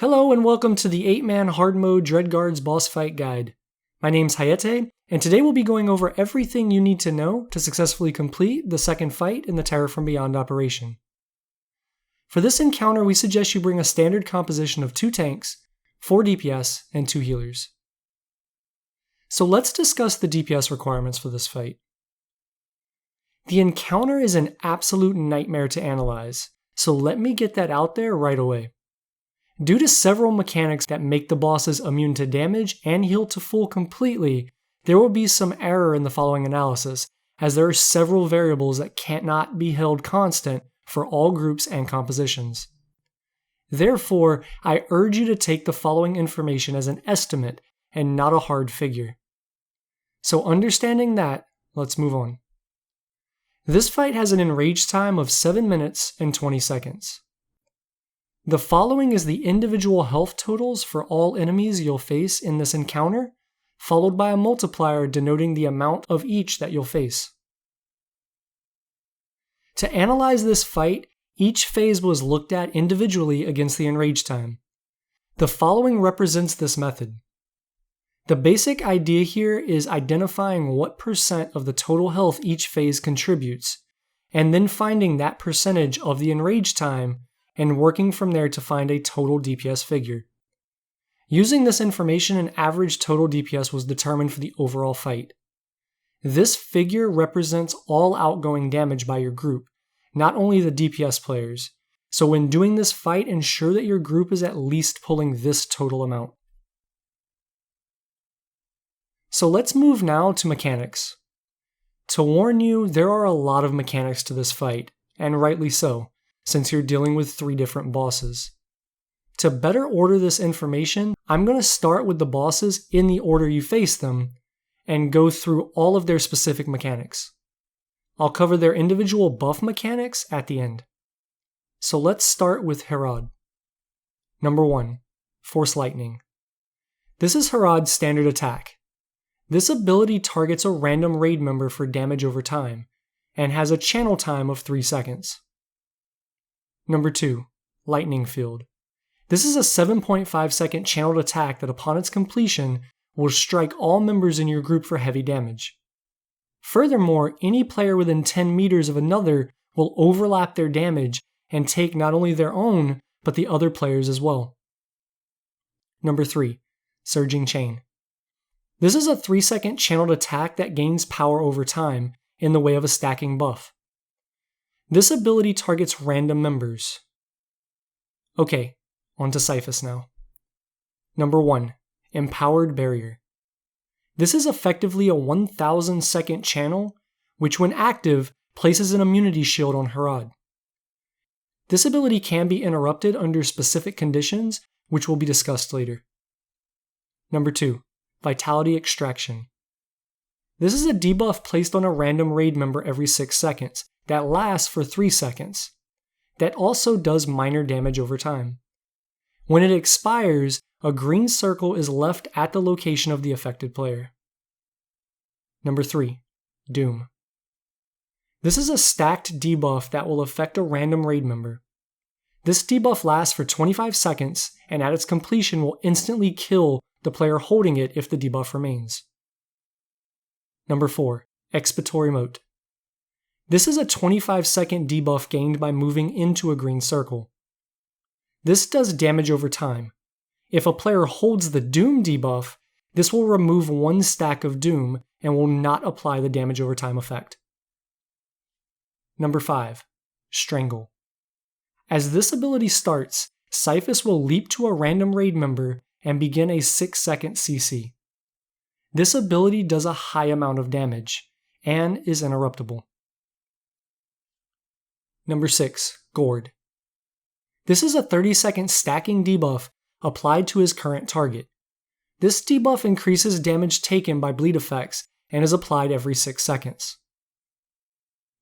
Hello and welcome to the 8-man hard mode Dreadguards boss fight guide. My name's Hayete, and today we'll be going over everything you need to know to successfully complete the second fight in the Terror from Beyond operation. For this encounter, we suggest you bring a standard composition of 2 tanks, 4 DPS, and 2 healers. So let's discuss the DPS requirements for this fight. The encounter is an absolute nightmare to analyze, so let me get that out there right away. Due to several mechanics that make the bosses immune to damage and heal to full completely, there will be some error in the following analysis, as there are several variables that cannot be held constant for all groups and compositions. Therefore, I urge you to take the following information as an estimate and not a hard figure. So understanding that, let's move on. This fight has an enrage time of 7 minutes and 20 seconds. The following is the individual health totals for all enemies you'll face in this encounter, followed by a multiplier denoting the amount of each that you'll face. To analyze this fight, each phase was looked at individually against the enrage time. The following represents this method. The basic idea here is identifying what percent of the total health each phase contributes, and then finding that percentage of the enrage time and working from there to find a total DPS figure. Using this information, an average total DPS was determined for the overall fight. This figure represents all outgoing damage by your group, not only the DPS players, so when doing this fight, ensure that your group is at least pulling this total amount. So let's move now to mechanics. To warn you, there are a lot of mechanics to this fight, and rightly so, since you're dealing with 3 different bosses. To better order this information, I'm going to start with the bosses in the order you face them, and go through all of their specific mechanics. I'll cover their individual buff mechanics at the end. So let's start with Herod. Number 1, Force Lightning. This is Herod's standard attack. This ability targets a random raid member for damage over time, and has a channel time of 3 seconds. Number 2, Lightning Field. This is a 7.5 second channeled attack that upon its completion will strike all members in your group for heavy damage. Furthermore, any player within 10 meters of another will overlap their damage and take not only their own, but the other players as well. Number 3, Surging Chain. This is a 3 second channeled attack that gains power over time in the way of a stacking buff. This ability targets random members. Okay, on to Cyphus now. Number 1, Empowered Barrier. This is effectively a 1000 second channel, which when active, places an immunity shield on Herod. This ability can be interrupted under specific conditions, which will be discussed later. Number 2, Vitality Extraction. This is a debuff placed on a random raid member every 6 seconds, that lasts for 3 seconds. That also does minor damage over time. When it expires, a green circle is left at the location of the affected player. Number 3, Doom. This is a stacked debuff that will affect a random raid member. This debuff lasts for 25 seconds, and at its completion will instantly kill the player holding it if the debuff remains. Number 4, Expiatory Moat. This is a 25 second debuff gained by moving into a green circle. This does damage over time. If a player holds the Doom debuff, this will remove 1 stack of Doom and will not apply the damage over time effect. Number 5, Strangle. As this ability starts, Cyphus will leap to a random raid member and begin a 6 second CC. This ability does a high amount of damage, and is interruptible. Number 6, Gourd. This is a 30 second stacking debuff applied to his current target. This debuff increases damage taken by bleed effects and is applied every 6 seconds.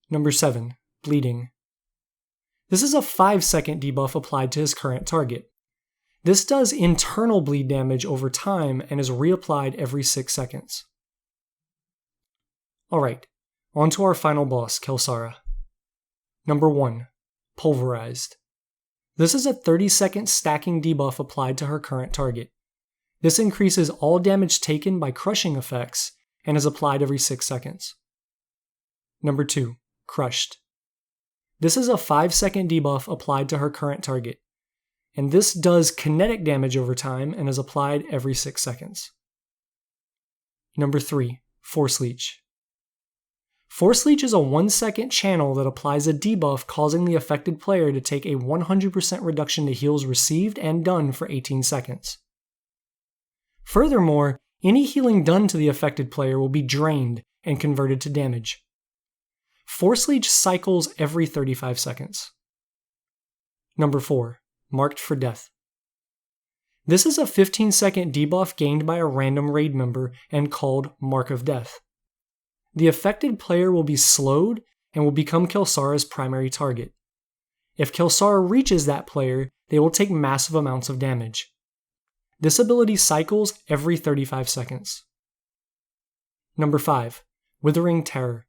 Number 7, Bleeding. This is a 5 second debuff applied to his current target. This does internal bleed damage over time and is reapplied every 6 seconds. Alright, on to our final boss, Kelsara. Number 1, Pulverized. This is a 30-second stacking debuff applied to her current target. This increases all damage taken by crushing effects and is applied every 6 seconds. Number 2. Crushed. This is a 5-second debuff applied to her current target, and this does kinetic damage over time and is applied every 6 seconds. Number 3. Force Leech. Force Leech is a 1-second channel that applies a debuff causing the affected player to take a 100% reduction to heals received and done for 18 seconds. Furthermore, any healing done to the affected player will be drained and converted to damage. Force Leech cycles every 35 seconds. Number 4. Marked for Death. This is a 15-second debuff gained by a random raid member and called Mark of Death. The affected player will be slowed and will become Kelsara's primary target. If Kelsara reaches that player, they will take massive amounts of damage. This ability cycles every 35 seconds. Number 5. Withering Terror.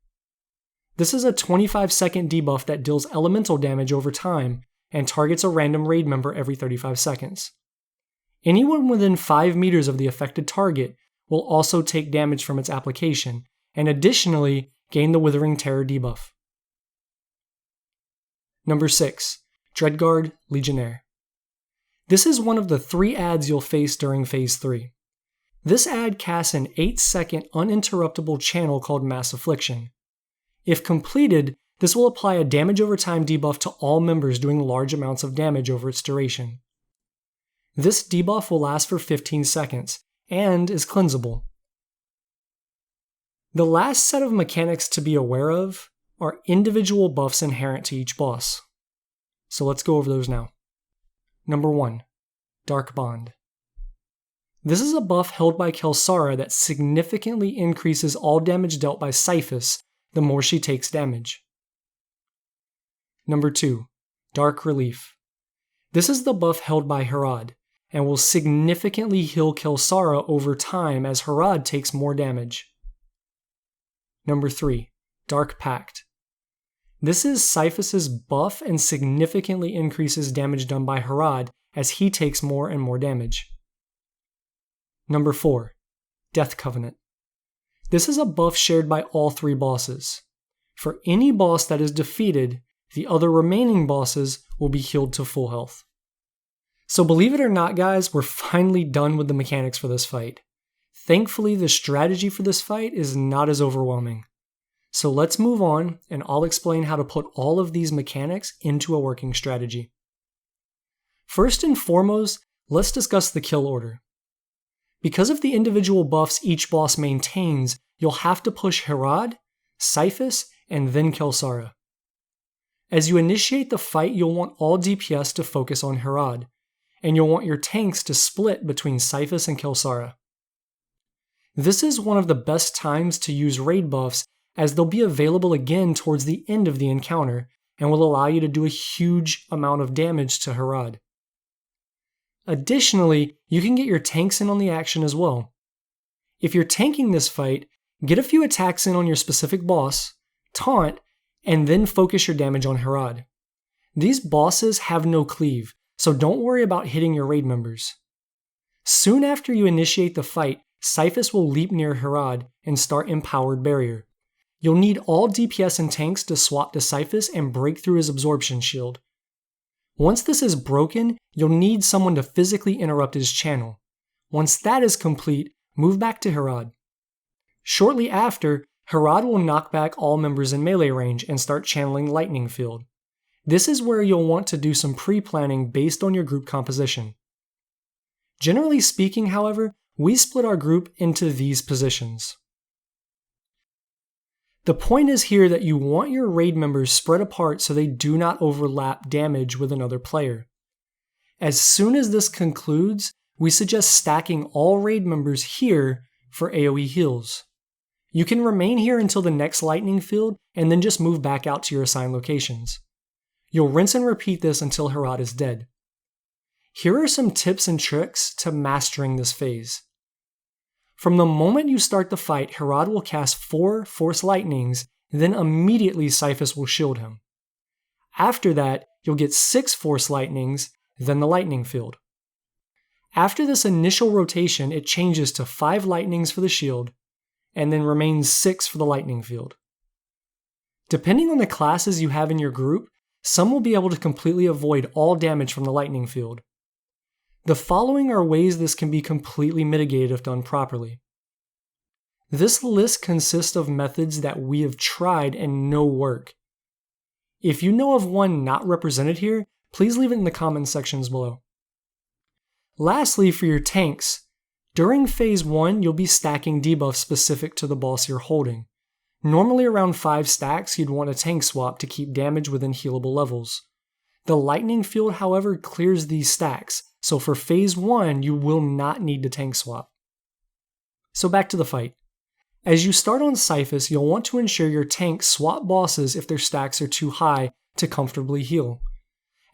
This is a 25-second debuff that deals elemental damage over time and targets a random raid member every 35 seconds. Anyone within 5 meters of the affected target will also take damage from its application, and additionally gain the Withering Terror debuff. Number 6. Dreadguard Legionnaire. This is one of the 3 adds you'll face during Phase 3. This add casts an 8-second uninterruptible channel called Mass Affliction. If completed, this will apply a damage over time debuff to all members doing large amounts of damage over its duration. This debuff will last for 15 seconds, and is cleansable. The last set of mechanics to be aware of are individual buffs inherent to each boss. So let's go over those now. Number 1. Dark Bond. This is a buff held by Kelsara that significantly increases all damage dealt by Cyphus the more she takes damage. Number 2. Dark Relief. This is the buff held by Harad, and will significantly heal Kelsara over time as Harad takes more damage. Number 3. Dark Pact. This is Cyphus's buff and significantly increases damage done by Harad as he takes more and more damage. Number 4. Death Covenant. This is a buff shared by all 3 bosses. For any boss that is defeated, the other remaining bosses will be healed to full health. So believe it or not, guys, we're finally done with the mechanics for this fight. Thankfully, the strategy for this fight is not as overwhelming. So let's move on, and I'll explain how to put all of these mechanics into a working strategy. First and foremost, let's discuss the kill order. Because of the individual buffs each boss maintains, you'll have to push Harad, Cyphus, and then Kelsara. As you initiate the fight, you'll want all DPS to focus on Harad, and you'll want your tanks to split between Cyphus and Kelsara. This is one of the best times to use raid buffs, as they'll be available again towards the end of the encounter and will allow you to do a huge amount of damage to Harad. Additionally, you can get your tanks in on the action as well. If you're tanking this fight, get a few attacks in on your specific boss, taunt, and then focus your damage on Harad. These bosses have no cleave, so don't worry about hitting your raid members. Soon after you initiate the fight, Cyphus will leap near Harad and start Empowered Barrier. You'll need all DPS and tanks to swap to Cyphus and break through his absorption shield. Once this is broken, you'll need someone to physically interrupt his channel. Once that is complete, move back to Harad. Shortly after, Harad will knock back all members in melee range and start channeling Lightning Field. This is where you'll want to do some pre-planning based on your group composition. Generally speaking, however, we split our group into these positions. The point is here that you want your raid members spread apart so they do not overlap damage with another player. As soon as this concludes, we suggest stacking all raid members here for AoE heals. You can remain here until the next lightning field and then just move back out to your assigned locations. You'll rinse and repeat this until Harad is dead. Here are some tips and tricks to mastering this phase. From the moment you start the fight, Harad will cast 4 Force Lightnings, then immediately Cyphus will shield him. After that, you'll get 6 Force Lightnings, then the Lightning Field. After this initial rotation, it changes to 5 Lightnings for the shield, and then remains 6 for the Lightning Field. Depending on the classes you have in your group, some will be able to completely avoid all damage from the Lightning Field. The following are ways this can be completely mitigated if done properly. This list consists of methods that we have tried and know work. If you know of one not represented here, please leave it in the comment sections below. Lastly, for your tanks, during Phase 1 you'll be stacking debuffs specific to the boss you're holding. Normally around 5 stacks you'd want a tank swap to keep damage within healable levels. The Lightning Field, however, clears these stacks, so for Phase 1 you will not need to tank swap. So back to the fight. As you start on Cyphus, you'll want to ensure your tanks swap bosses if their stacks are too high to comfortably heal.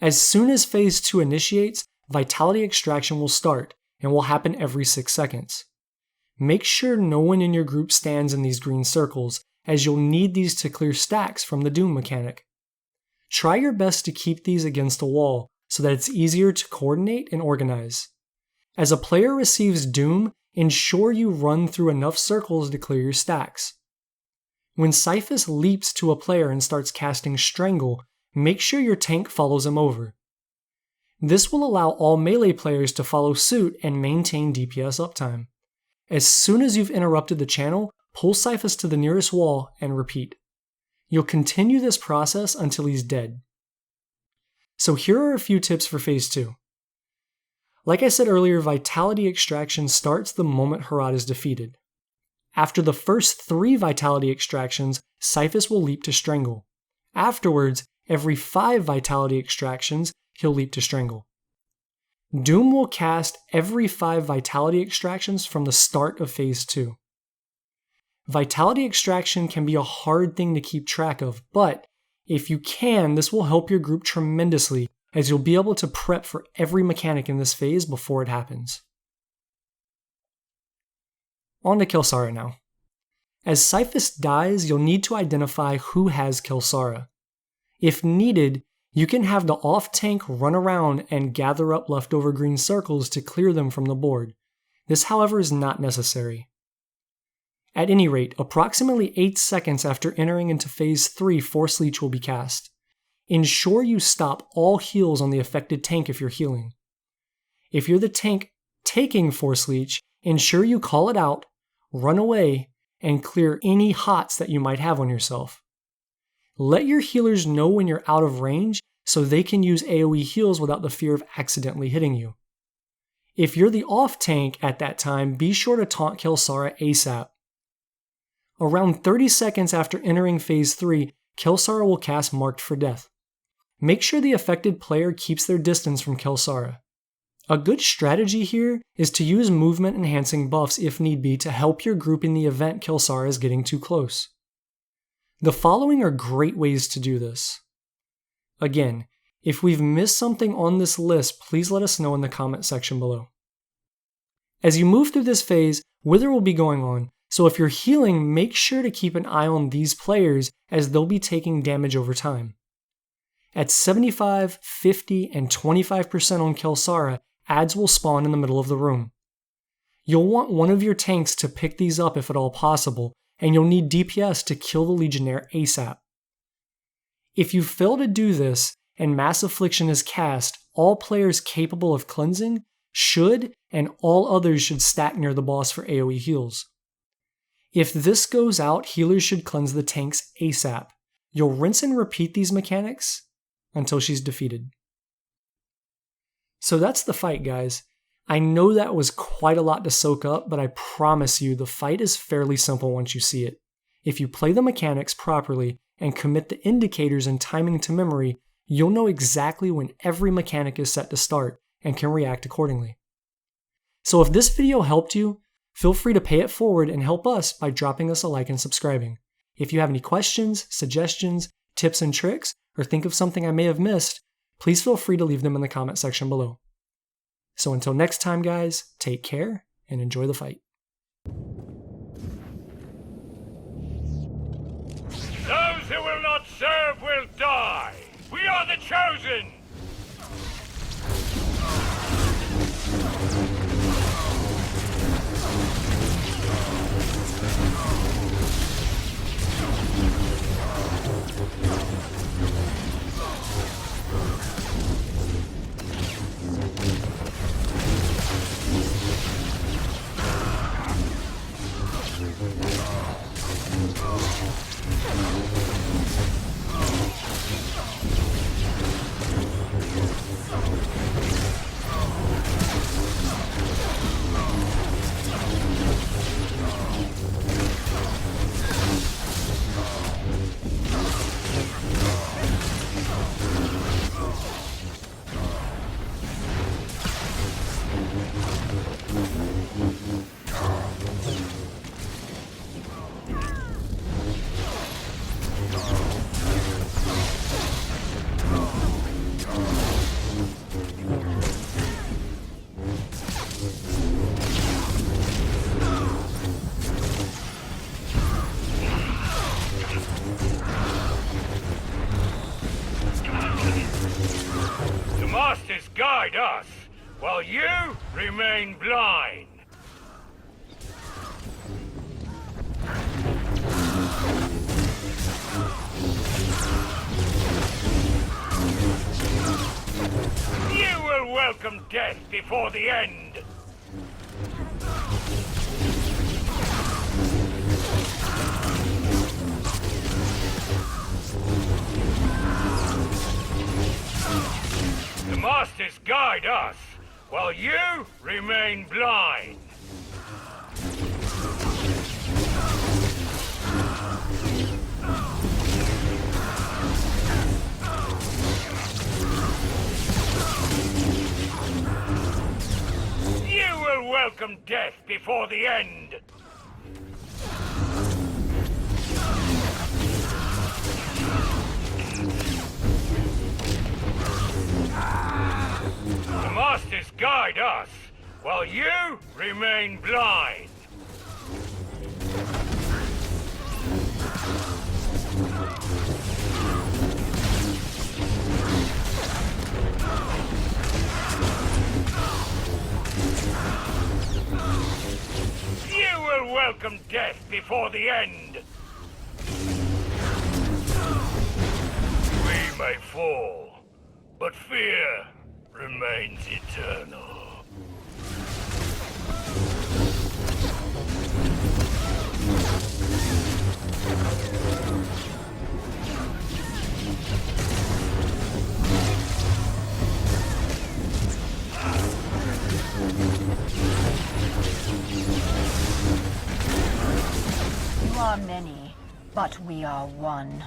As soon as Phase 2 initiates, Vitality Extraction will start, and will happen every 6 seconds. Make sure no one in your group stands in these green circles, as you'll need these to clear stacks from the Doom mechanic. Try your best to keep these against a wall, so that it's easier to coordinate and organize. As a player receives Doom, ensure you run through enough circles to clear your stacks. When Cyphus leaps to a player and starts casting Strangle, make sure your tank follows him over. This will allow all melee players to follow suit and maintain DPS uptime. As soon as you've interrupted the channel, pull Cyphus to the nearest wall and repeat. You'll continue this process until he's dead. So here are a few tips for Phase 2. Like I said earlier, Vitality Extraction starts the moment Hayete is defeated. After the first 3 Vitality Extractions, Cyphus will leap to Strangle. Afterwards, every 5 Vitality Extractions, he'll leap to Strangle. Doom will cast every 5 Vitality Extractions from the start of Phase 2. Vitality Extraction can be a hard thing to keep track of, but if you can, this will help your group tremendously, as you'll be able to prep for every mechanic in this phase before it happens. On to Kelsara now. As Cyphus dies, you'll need to identify who has Kelsara. If needed, you can have the off-tank run around and gather up leftover green circles to clear them from the board. This, however, is not necessary. At any rate, approximately 8 seconds after entering into Phase 3, Force Leech will be cast. Ensure you stop all heals on the affected tank if you're healing. If you're the tank taking Force Leech, ensure you call it out, run away, and clear any hots that you might have on yourself. Let your healers know when you're out of range so they can use AoE heals without the fear of accidentally hitting you. If you're the off tank at that time, be sure to taunt Kelsara ASAP. Around 30 seconds after entering Phase 3, Kelsara will cast Marked for Death. Make sure the affected player keeps their distance from Kelsara. A good strategy here is to use movement enhancing buffs if need be to help your group in the event Kelsara is getting too close. The following are great ways to do this. Again, if we've missed something on this list, please let us know in the comment section below. As you move through this phase, Wither will be going on, so if you're healing, make sure to keep an eye on these players as they'll be taking damage over time. At 75, 50, and 25% on Kelsara, adds will spawn in the middle of the room. You'll want one of your tanks to pick these up if at all possible, and you'll need DPS to kill the Legionnaire ASAP. If you fail to do this, and Mass Affliction is cast, all players capable of cleansing should, and all others should stack near the boss for AoE heals. If this goes out, healers should cleanse the tanks ASAP. You'll rinse and repeat these mechanics until she's defeated. So that's the fight, guys. I know that was quite a lot to soak up, but I promise you the fight is fairly simple once you see it. If you play the mechanics properly and commit the indicators and timing to memory, you'll know exactly when every mechanic is set to start and can react accordingly. So if this video helped you, feel free to pay it forward and help us by dropping us a like and subscribing. If you have any questions, suggestions, tips and tricks, or think of something I may have missed, please feel free to leave them in the comment section below. So until next time, guys, take care and enjoy the fight. Those who will not serve will die. We are the chosen! The Masters guide us, while you remain blind. You will welcome death before the end. The Masters guide us, while you remain blind. You will welcome death before the end. The Masters guide us, while you remain blind. You will welcome death before the end. We may fall, but fear remains eternal. You are many, but we are one.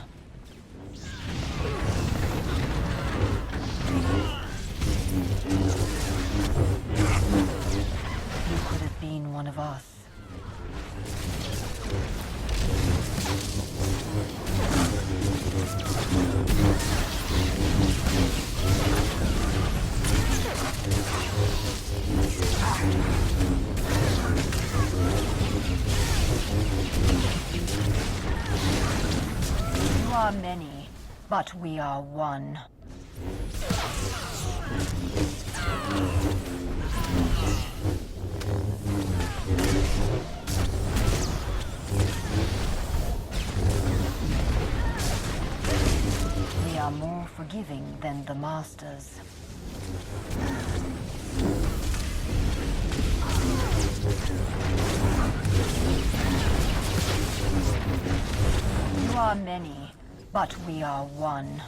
You could have been one of us. You are many, but we are one. We are more forgiving than the Masters. You are many, but we are one.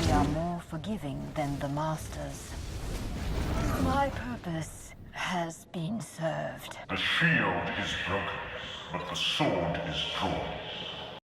We are more forgiving than the Masters. My purpose has been served. The shield is broken, but the sword is drawn.